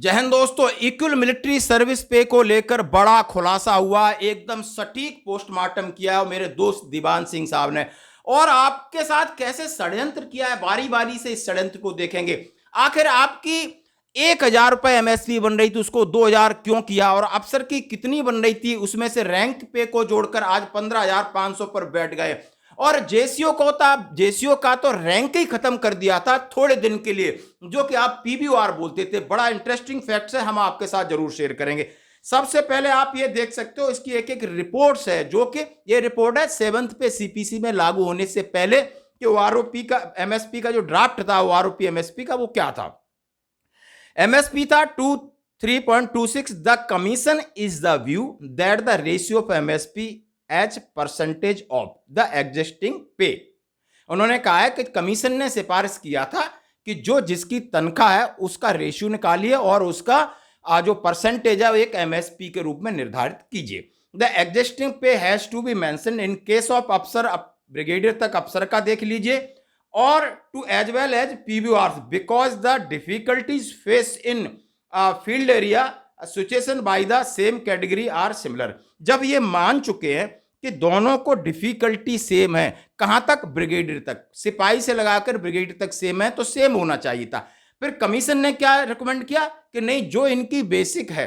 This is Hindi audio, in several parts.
जय हिंद दोस्तों। इक्वल मिलिट्री सर्विस पे को लेकर बड़ा खुलासा हुआ। एकदम सटीक पोस्टमार्टम किया है मेरे दोस्त दीवान सिंह साहब ने। और आपके साथ कैसे षड्यंत्र किया है, बारी बारी से इस षड्यंत्र को देखेंगे। आखिर आपकी 1,000 रुपए एमएसपी बन रही थी, उसको 2,000 क्यों किया? और अफसर की कितनी बन रही थी, उसमें से रैंक पे को जोड़कर आज 15,500 पर बैठ गए। और जेसीओ का तो रैंक ही खत्म कर दिया था थोड़े दिन के लिए, जो कि आप पीबीआर बोलते थे। बड़ा इंटरेस्टिंग फैक्ट्स है, हम आपके साथ जरूर शेयर करेंगे। सबसे पहले आप ये देख सकते हो, इसकी एक एक रिपोर्ट्स है, जो कि ये रिपोर्ट है 7th पे सीपीसी में लागू होने से पहले कि ओआरओपी का एमएसपी का जो ड्राफ्ट था, ओआरओपी एमएसपी का, वो क्या था? एमएसपी था 3.26। The commission is the view that the ratio of MSP as percentage of the existing pay. उन्होंने कहा है कि कमीशन ने सिफारिश किया था कि जो जिसकी तनख्वाह है उसका रेशियो निकालिए और उसका जो परसेंटेज है वो एक एमएसपी के रूप में निर्धारित कीजिए। The existing pay has to be mention in case of अफसर, ब्रिगेडियर तक अफसर का देख लीजिए, और to as well as PBR, because the difficulties face in field area situation by the same category are similar. जब ये मान चुके हैं कि दोनों को डिफिकल्टी सेम है, कहां तक? ब्रिगेडियर तक। सिपाही से लगाकर ब्रिगेडियर तक सेम है, तो सेम होना चाहिए था। फिर कमीशन ने क्या रिकमेंड किया कि नहीं, जो इनकी बेसिक है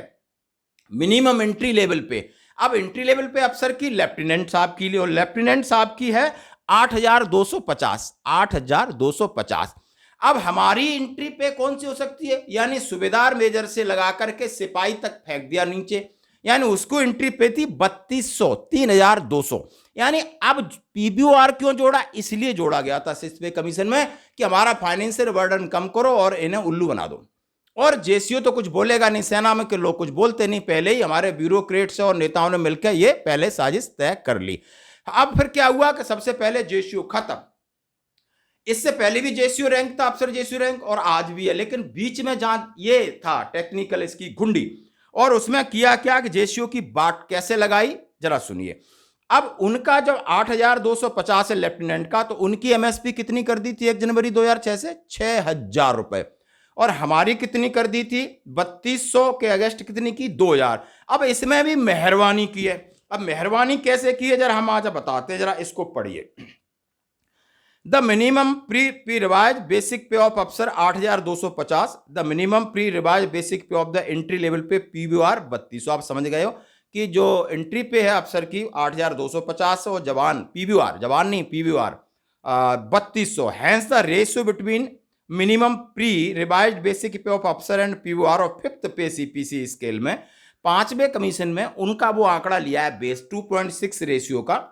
मिनिमम एंट्री लेवल पे, अब एंट्री लेवल पे अफसर की लेफ्टिनेंट साहब की लिए, और लेफ्टिनेंट साहब की है 8,250। 8,250। अब हमारी एंट्री पे कौन सी हो सकती है? यानी सूबेदार मेजर से लगा करके सिपाही तक फेंक दिया नीचे, यानी उसको एंट्री पे थी 3,200, 3,200। यानी अब पीबीआर क्यों जोड़ा? इसलिए जोड़ा गया था सिक्स पे कमीशन में कि हमारा फाइनेंशियल बर्डन कम करो और इन्हें उल्लू बना दो। और जेसीओ तो कुछ बोलेगा नहीं, सेना में के लोग कुछ बोलते नहीं, पहले ही हमारे ब्यूरोक्रेट्स और नेताओं ने मिलकर ये पहले साजिश तय कर ली। अब फिर क्या हुआ कि सबसे पहले जेसीओ खत्म। इससे पहले भी जेसीओ रैंक था, अफसर जेसीओ रैंक, और आज भी है, लेकिन बीच में जहां ये था टेक्निकल इसकी घुंडी, और उसमें किया क्या कि जेसीओ की बाट कैसे लगाई, जरा सुनिए। अब उनका जब 8,250 है लेफ्टिनेंट का, तो उनकी एमएसपी कितनी कर दी थी 1 जनवरी 2006 से? 6,000 रुपए। और हमारी कितनी कर दी थी 3,200 के अगस्त कितनी की? 2,000। अब इसमें भी मेहरबानी की है। अब मेहरबानी कैसे की है, जरा हम आज बताते हैं, जरा इसको पढ़िए। The minimum pre revise basic pay of अफसर 8,250, the minimum pre revise basic pay of the entry level पे पीबीआर 3,200। आप समझ गए हो कि जो एंट्री पे है अफसर की 8,250 और जवान पीबीआर, जवान नहीं PBR 3,200। Hence the ratio between minimum pre revise basic pay of अफसर एंड पीबीआर और 5th पे सीपीसी स्केल में 5वें कमीशन में उनका वो आंकड़ा लिया है बेस 2.6 रेशियो का,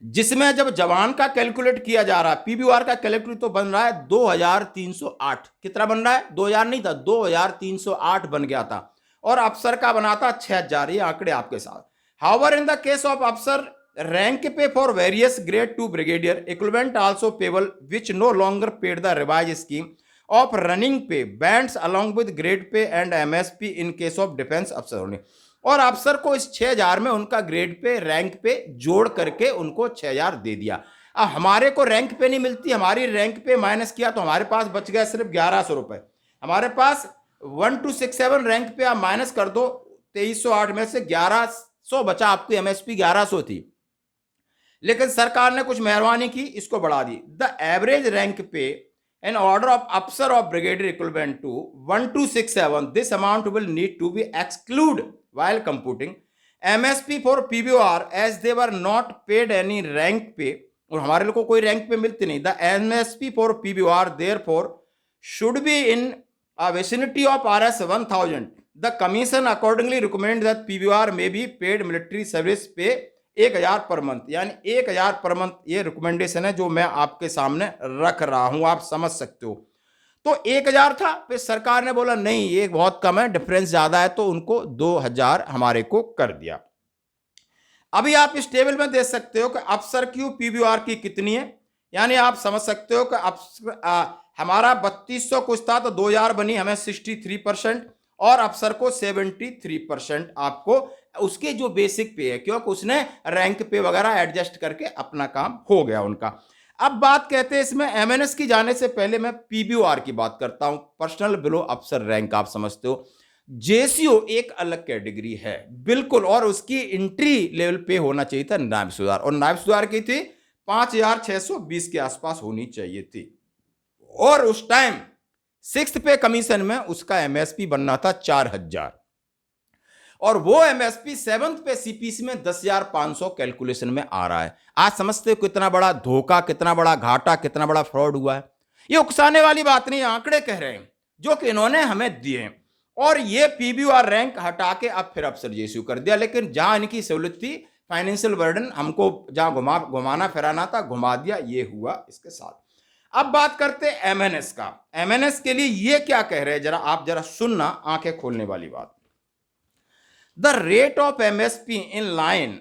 जिसमें जब जवान का कैलकुलेट किया जा रहा है, पीबीआर का कैलकुलेट तो बन रहा है 2,308। कितना बन रहा है? 2,000 नहीं था, 2,308 बन गया था, और अफसर का बना था 6,000। ये आंकड़े आपके साथ। However in the case of अफसर rank pay for various grade to brigadier equivalent also payable which no longer paid the revise scheme of running pay bands along with grade pay and MSP in case of defence अफसर होने। और अफसर को इस 6,000 में उनका ग्रेड पे रैंक पे जोड़ करके उनको 6,000 दे दिया। अब हमारे को रैंक पे नहीं मिलती, हमारी रैंक पे माइनस किया तो हमारे पास बच गया सिर्फ 1,100 रुपए। हमारे पास 1267 रैंक पे आप माइनस कर दो, 2,308 में से 1,100 बचा, आपकी एमएसपी 1,100 थी, लेकिन सरकार ने कुछ मेहरबानी की, इसको बढ़ा दी। द एवरेज रैंक पे an order of officer of brigadier equivalent to 1,267, this amount will need to be excluded while computing MSP for PBR as they were not paid any rank pay, और हमारे लोग को कोई रैंक पे मिलती नहीं। The MSP for PBR therefore should be in a vicinity of RS 1,000. The commission accordingly recommend that PBR may be paid military service pay 1,000 per month, यानी 1,000 पर मंथ। ये रिकमेंडेशन है जो मैं आपके सामने रख रहा हूं, आप समझ सकते हो। तो 1,000 था, फिर सरकार ने बोला नहीं ये बहुत कम है, डिफरेंस ज्यादा है, तो उनको 2,000 हमारे को कर दिया। अभी आप इस टेबल में देख सकते हो कि अफसर की पीबीआर की कितनी है, यानी आप समझ सकते हो कि हमारा 3,200 कुछ था, तो 2,000 बनी हमें 63%, और अफसर को 73% आपको उसके जो बेसिक पे है, क्योंकि उसने रैंक पे वगैरह एडजस्ट करके अपना काम हो गया उनका। अब बात कहते हैं इसमें एमएनएस की जाने से पहले मैं पीबीओआर की बात करता हूं, पर्सनल बिलो अफसर रैंक, आप समझते हो। जेसीओ एक अलग कैटेगरी है बिल्कुल, और उसकी एंट्री लेवल पे होना चाहिए था नायब सूबेदार, और नायब सूबेदार की थी 5,620 के आसपास होनी चाहिए थी। और उस टाइम सिक्स्थ पे कमीशन में उसका एमएसपी बनना था 4,000, और वो एमएसपी सेवंथ पे सीपीसी में 10,500 कैलकुलेशन में आ रहा है। आज समझते हो कितना बड़ा धोखा, कितना बड़ा घाटा, कितना बड़ा फ्रॉड हुआ है। ये उकसाने वाली बात नहीं, आंकड़े कह रहे हैं जो कि इन्होंने हमें दिए। और ये पीबीआर रैंक हटा के अब फिर अफसर जेसीयू कर दिया, लेकिन जहां इनकी सहूलियत थी, फाइनेंशियल बर्डन हमको जहां घुमाना फिराना था घुमा दिया, ये हुआ इसके साथ। अब बात करते हैं एमएनएस का। एमएनएस के लिए ये क्या कह रहे हैं, जरा आप जरा सुनना, आंखें खोलने वाली बात। The rate of MSP in line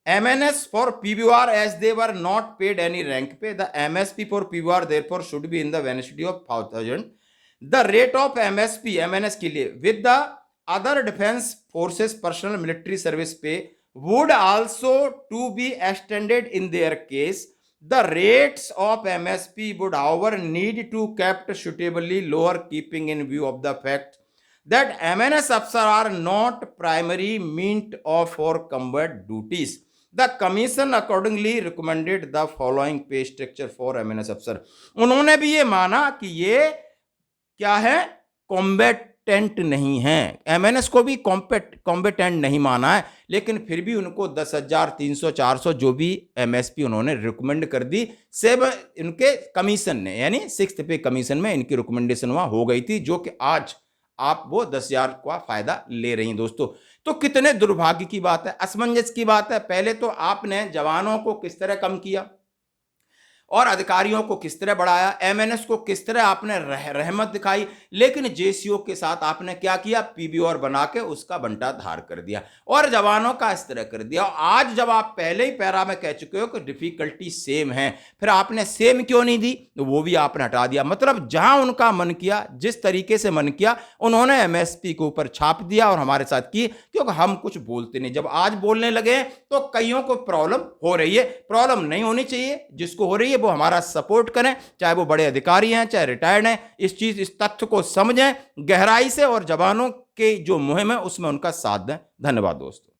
MNS for PBR as they were not paid any rank pay. The MSP for PBR therefore should be in the vicinity of 5,000. The rate of MSP MNS के लिए with the other defense forces personal military service pay would also to be extended in their case. The rates of MSP would however need to kept suitably lower, keeping in view of the fact that MNS officers are not primary meant of for combat duties. The commission accordingly recommended the following pay structure for MNS officer. उन्होंने भी ये माना कि ये क्या है, कॉम्बेटेंट नहीं है, एमएनएस को भी कॉम्बेटेंट नहीं माना है, लेकिन फिर भी उनको 10,300 400 जो भी एमएसपी उन्होंने रिकमेंड कर दी, सब इनके कमीशन ने, यानी सिक्स्थ पे कमीशन में इनकी रिकमेंडेशन वहां हो गई थी, जो कि आज आप वो 10,000 का फायदा ले रही हैं दोस्तों। तो कितने दुर्भाग्य की बात है, असमंजस की बात है। पहले तो आपने जवानों को किस तरह कम किया और अधिकारियों को किस तरह बढ़ाया, एमएनएस को किस तरह आपने रहमत दिखाई, लेकिन जेसीओ के साथ आपने क्या किया, पीबीआर बना के उसका बंटा धार कर दिया और जवानों का इस तरह कर दिया। आज जब आप पहले ही पैरा में कह चुके हो कि डिफिकल्टी सेम है, फिर आपने सेम क्यों नहीं दी, तो वो भी आपने हटा दिया। मतलब जहां उनका मन किया, जिस तरीके से मन किया, उन्होंने एमएसपी के ऊपर छाप दिया और हमारे साथ की, क्योंकि हम कुछ बोलते नहीं। जब आज बोलने लगे तो कईयों को प्रॉब्लम हो रही है, प्रॉब्लम नहीं होनी चाहिए, जिसको हो रही है वो हमारा सपोर्ट करें, चाहे वो बड़े अधिकारी हैं चाहे रिटायर्ड हैं। इस तथ्य को समझें गहराई से और जवानों के जो मुहिम है उसमें उनका साथ दें। धन्यवाद दोस्तों।